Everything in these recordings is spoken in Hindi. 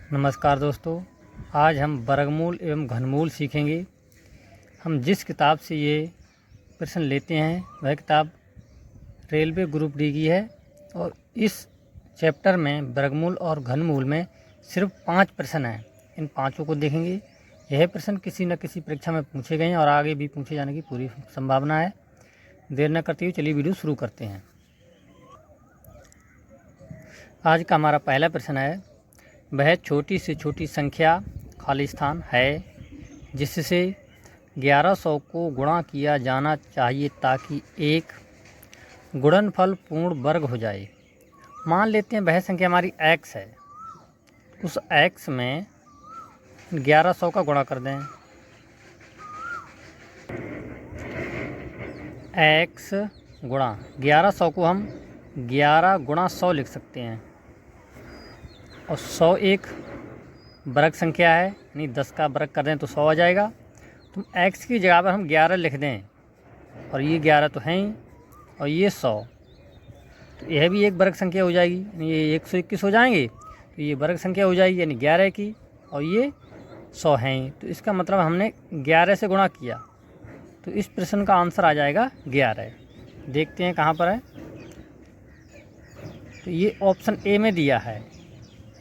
नमस्कार दोस्तों, आज हम वर्गमूल एवं घनमूल सीखेंगे। हम जिस किताब से ये प्रश्न लेते हैं वह किताब रेलवे ग्रुप डी की है और इस चैप्टर में वर्गमूल और घनमूल में सिर्फ 5 प्रश्न हैं। इन पाँचों को देखेंगे। यह प्रश्न किसी न किसी परीक्षा में पूछे गए हैं और आगे भी पूछे जाने की पूरी संभावना है। देर न करते हुए चलिए वीडियो शुरू करते हैं। आज का हमारा पहला प्रश्न है, वह छोटी से छोटी संख्या खाली स्थान है जिससे 1100 को गुणा किया जाना चाहिए ताकि एक गुणनफल पूर्ण वर्ग हो जाए। मान लेते हैं वह संख्या हमारी x है, उस x में 1100 का गुणा कर दें। x गुणा 1100 को हम 11 गुणा 100 लिख सकते हैं और 100 एक वर्ग संख्या है, यानी 10 का वर्ग कर दें तो 100 आ जाएगा। तो x की जगह पर हम 11 लिख दें और ये 11 तो हैं ही और ये 100, तो यह भी एक वर्ग संख्या हो जाएगी, यानी ये 121 हो जाएंगे। तो ये वर्ग संख्या हो जाएगी, यानी 11 की, और ये 100 हैं ही। तो इसका मतलब हमने 11 से गुणा किया, तो इस प्रश्न का आंसर आ जाएगा 11। देखते हैं कहाँ पर है। तो ये ऑप्शन ए में दिया है,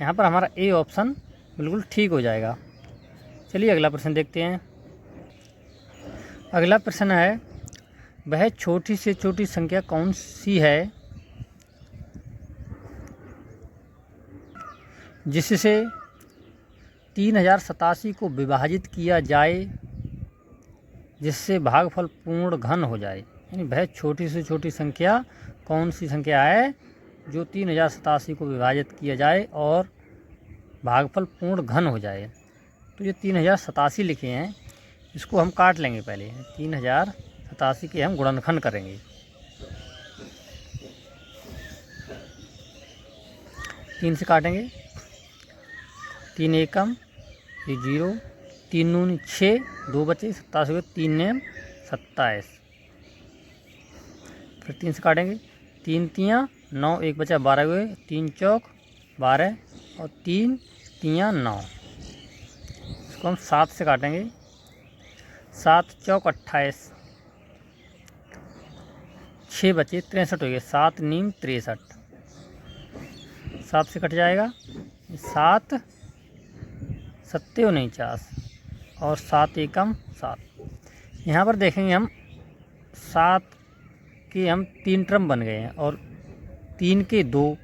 यहाँ पर हमारा ए ऑप्शन बिल्कुल ठीक हो जाएगा। चलिए अगला प्रश्न देखते हैं। अगला प्रश्न है, वह छोटी से छोटी संख्या कौन सी है जिससे 3087 को विभाजित किया जाए जिससे भागफल पूर्ण घन हो जाए। यानी वह छोटी से छोटी संख्या कौन सी संख्या है जो 3087 को विभाजित किया जाए और भागफल पूर्ण घन हो जाए। तो ये 3087 लिखे हैं, इसको हम काट लेंगे। पहले 3087 के हम गुणनखंड करेंगे। 3 से काटेंगे, 3 एकम, ये 0, 3 नून 6, 2 बचे, 27 हुए, 3 नेम 27। फिर 3 से काटेंगे, 3 तियाँ 9, 1 बचा 12 हुए, 3 चौक 12 और 3 तियाँ 9। इसको हम 7 से काटेंगे, 7 चौक 28, 6 बचे 63 हो गए, 7 नीम 63, 7 से कट जाएगा, 7 सत्ते 49 और 7 एकम 7। यहाँ पर देखेंगे हम 7 के हम 3 टर्म बन गए हैं और 3 के 2,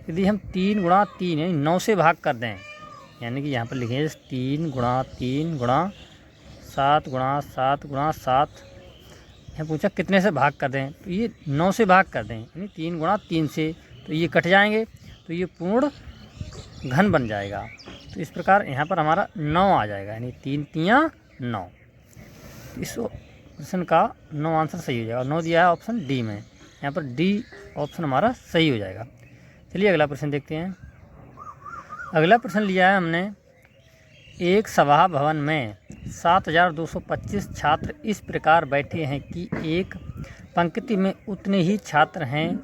यदि हम 3 गुणा 3 यानी 9 से भाग कर दें, यानी कि यहाँ पर लिखेंगे 3 गुणा 3 गुणा 7 गुणा 7 गुणा 7। यहाँ पूछा कितने से भाग कर दें, तो ये 9 से भाग कर दें, यानी 3 गुणा 3 से, तो ये कट जाएंगे, तो ये पूर्ण घन बन जाएगा। तो इस प्रकार यहाँ पर हमारा 9 आ जाएगा, यानी 3 तियाँ 9। इस प्रश्न का 9 आंसर सही हो जाएगा। 9 दिया है ऑप्शन डी में, यहाँ पर डी ऑप्शन हमारा सही हो जाएगा। चलिए अगला प्रश्न देखते हैं। अगला प्रश्न लिया है हमने, एक सभा भवन में 7225 छात्र इस प्रकार बैठे हैं कि एक पंक्ति में उतने ही छात्र हैं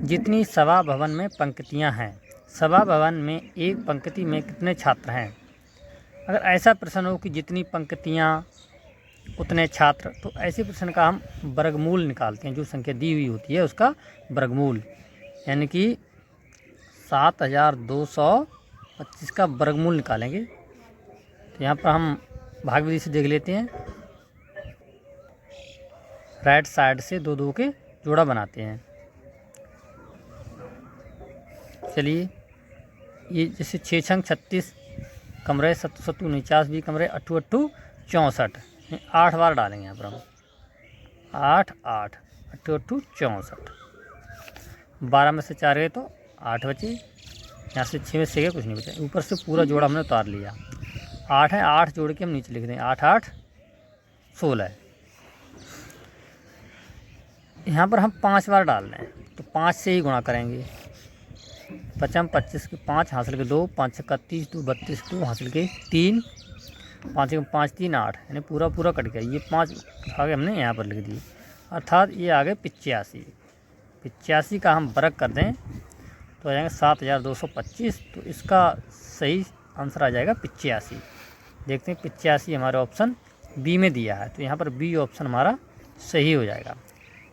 जितनी सभा भवन में पंक्तियां हैं। सभा भवन में एक पंक्ति में कितने छात्र हैं? अगर ऐसा प्रश्न हो कि जितनी पंक्तियां उतने छात्र, तो ऐसे प्रश्न का हम वर्गमूल निकालते हैं। जो संख्या दी हुई होती है उसका वर्गमूल, यानी कि 7225 का वर्गमूल निकालेंगे। तो यहाँ पर हम भाग विधि से देख लेते हैं। राइट साइड से 2 2 के जोड़ा बनाते हैं। चलिए, ये जैसे 6 छंग 36 कमरे, 7 7 49 भी कमरे, 8 8 64, 8 बार डालेंगे यहाँ पर हम। 8 8 8 8 64, 12 में से 4 गए तो 8 बचे, यहाँ से 6 में से गए कुछ नहीं बचा। ऊपर से पूरा जोड़ा हमने उतार लिया। 8 है, 8 जोड़ के हम नीचे लिख दें, 8 8 16। यहाँ पर हम 5 बार डाल रहे हैं, तो 5 से ही गुणा करेंगे। 55 25 के 5 हासिल के 2, 5 31 2 32 2 हासिल के 3, 5 के 5 3 8, यानी पूरा पूरा कट गया। ये 5 आगे हमने यहाँ पर लिख दिए, अर्थात ये आगे 85। 85 का हम वर्ग कर दें तो आ जाएंगे 7225। तो इसका सही आंसर आ जाएगा 85। देखते हैं 85 हमारे ऑप्शन बी में दिया है, तो यहाँ पर बी ऑप्शन हमारा सही हो जाएगा।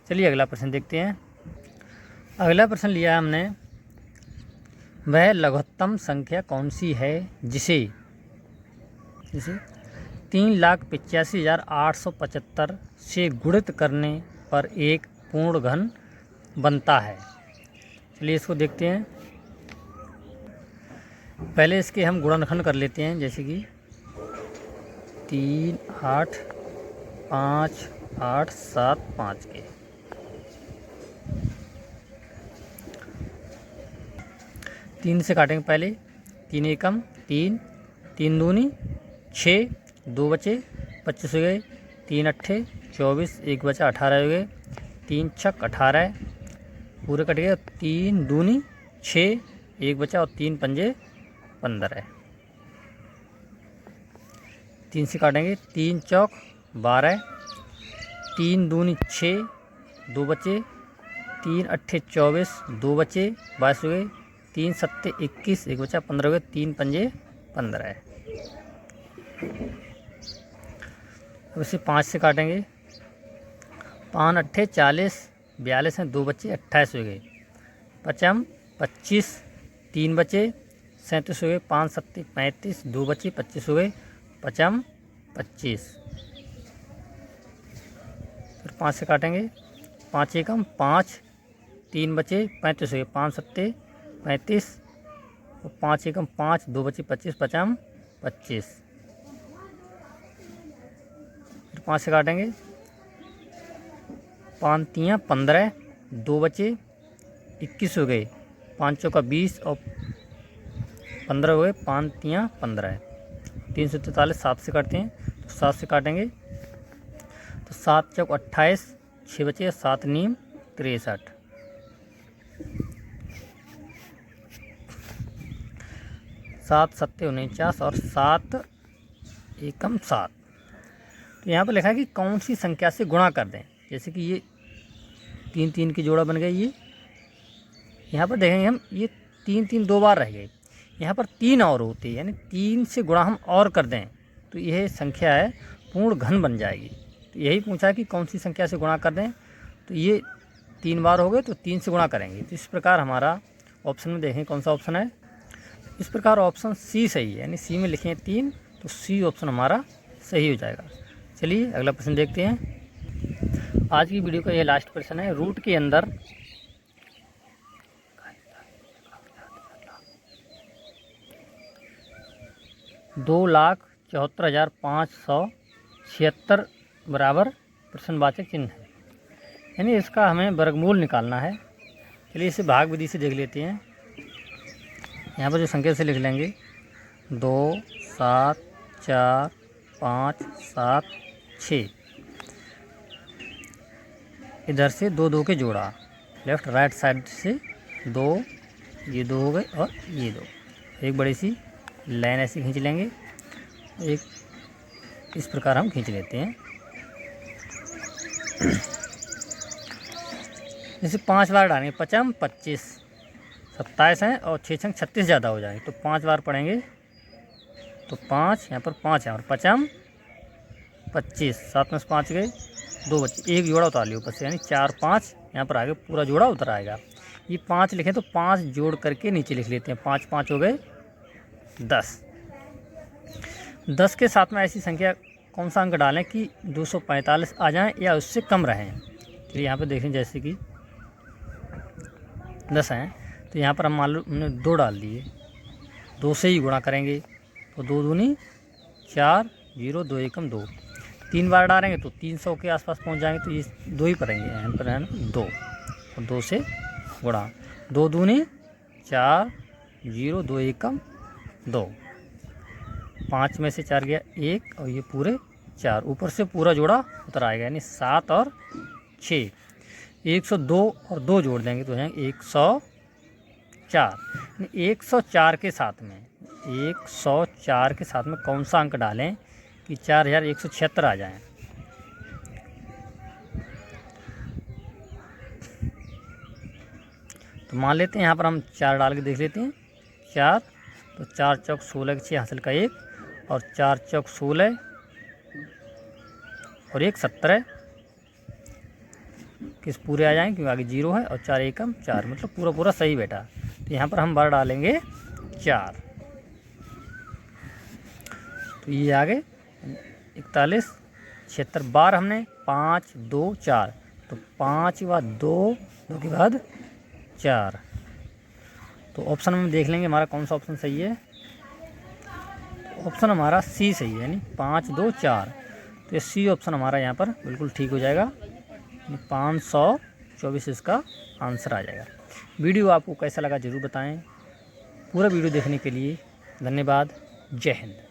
चलिए अगला प्रश्न देखते हैं। अगला प्रश्न लिया है हमने, वह लघुत्तम संख्या कौन सी है जिसे 3,85,875 से गुणित करने पर एक पूर्ण घन बनता है। चलिए इसको देखते हैं। पहले इसके हम गुणनखंड कर लेते हैं, जैसे कि 3, 8, 5, 8, 7, 5 के। तीन से काटेंगे पहले, 3 एकम 3, 3 दूनी 6, 2 बचे 25 हो गए, 3 अट्ठे 24, 1 बचा 18 हो गए, 3 छक 18 पूरे कट गए, 3 दूनी 6, 1 बचा और 3 पंजे 15 है। 3 से काटेंगे, 3 चौक 12, 3 दूनी 6, 2 बचे, 3 अट्ठे 24, 2 बचे 22 हो गए, 3 सत्ते 21, 1 बचा 15 हो गए, 3 पंजे 15 है। अब इसे 5 से काटेंगे, 5 अट्ठे 40, 42 हैं, 2 बचे 28 हो गए, पचम 25, 3 बचे 37 हो गए, 5 सत्ते 35, 2 बचे 25 हो गए, पचम 25। फिर 5 से काटेंगे, 5 एकम 5, 3 बचे 35 हो गए, 5 सत्ते 35, 5 एकम 5, 2 बचे 25, पचम 25। फिर 5 से काटेंगे, 5 तियाँ 15, 2 बचे 21 हो गए, 5 चौका 20 और 15 हो गए, 5 तियाँ 15, 343। 7 से काटते हैं, तो 7 से काटेंगे, तो 7 चौक 28, 6 बचे 7 नीम 63, 7 सत्ते 49 और 7 एकम 7। तो यहाँ पर लिखा है कि कौन सी संख्या से गुणा कर दें। जैसे कि ये 3 3 की जोड़ा बन गई, ये यहाँ पर देखेंगे हम, ये 3 3 2 बार रह गए, यहाँ पर 3 और होते हैं, यानी 3 से गुणा हम और कर दें तो यह संख्या है पूर्ण घन बन जाएगी। तो यही पूछा है कि कौन सी संख्या से गुणा कर दें, तो ये 3 बार हो गए तो 3 से गुणा करेंगे। तो इस प्रकार हमारा ऑप्शन में देखें कौन सा ऑप्शन है। इस प्रकार ऑप्शन सी सही है, यानी सी में लिखें 3, तो सी ऑप्शन हमारा सही हो जाएगा। चलिए अगला प्रश्न देखते हैं। आज की वीडियो का यह लास्ट प्रश्न है, रूट के अंदर 2,74,576 बराबर प्रश्नवाचक चिन्ह है, यानी इसका हमें वर्गमूल निकालना है। चलिए इसे भाग विधि से देख लेते हैं। यहाँ पर जो संख्या से लिख लेंगे 2, 7, 4, 5, 7, 6, इधर से 2 2 के जोड़ा, लेफ़्ट राइट साइड से 2, ये 2 हो गए और ये 2, एक बड़ी सी लाइन ऐसी खींच लेंगे, एक इस प्रकार हम खींच लेते हैं। जैसे 5 बार डालेंगे, पचम 25, 27 हैं और 6 छंग 36 ज़्यादा हो जाएंगे, तो 5 बार पढ़ेंगे, तो 5 यहाँ पर 5 है और पचम 25, 7 में से 5 गए, 2 बच्चे, एक जोड़ा उतार लिया ऊपर से, यानी 4 5 यहाँ पर आगे पूरा जोड़ा उतर आएगा। ये 5 लिखें तो 5 जोड़ करके नीचे लिख लेते हैं, 5 5 हो गए 10। 10 के साथ में ऐसी संख्या कौन सा अंक डालें कि 245 आ जाएं या उससे कम रहें। तो यहाँ पर देखें, जैसे कि 10 हैं, तो यहाँ पर हम मान लो हमने 2 डाल दिए, 2 से ही गुणा करेंगे, तो 2 दूनी 4, 0 2 एकम 2, 3 बार डालेंगे तो 300 के आसपास पहुँच जाएंगे, तो ये 2 ही पड़ेंगे, यहाँ पर है 2 और 2 से गुणा, 2 दूनी 4, 0 2 एकम 2, 5 में से 4 गया 1 और ये पूरे 4, ऊपर से पूरा जोड़ा उतर आएगा, यानी 7 और 6, 102 और 2 जोड़ देंगे तो हो जाएंगे 104। 104 के साथ में 104 के साथ में कौन सा अंक डालें कि 4176 आ जाएं। तो तो मान लेते हैं यहाँ पर हम 4 डाल के देख लेते हैं। 4 तो 4 चौक 16 के 6 हासिल का 1 और 4 चौक 16 और 1 17 किस पूरे आ जाएंगे क्योंकि आगे 0 है और 4 एकम 4 मतलब पूरा पूरा सही बैठा। तो यहाँ पर हम बार डालेंगे 4। तो ये आगे 41 76 बार हमने 5 2 4 तो 5 के बाद 2 2 के बाद 4। तो ऑप्शन में देख लेंगे हमारा कौन सा ऑप्शन सही है। ऑप्शन हमारा सी सही है, यानी 5 2 4। तो ये सी ऑप्शन हमारा यहाँ पर बिल्कुल ठीक हो जाएगा, 524 इसका आंसर आ जाएगा। वीडियो आपको कैसा लगा ज़रूर बताएं। पूरा वीडियो देखने के लिए धन्यवाद। जय हिंद।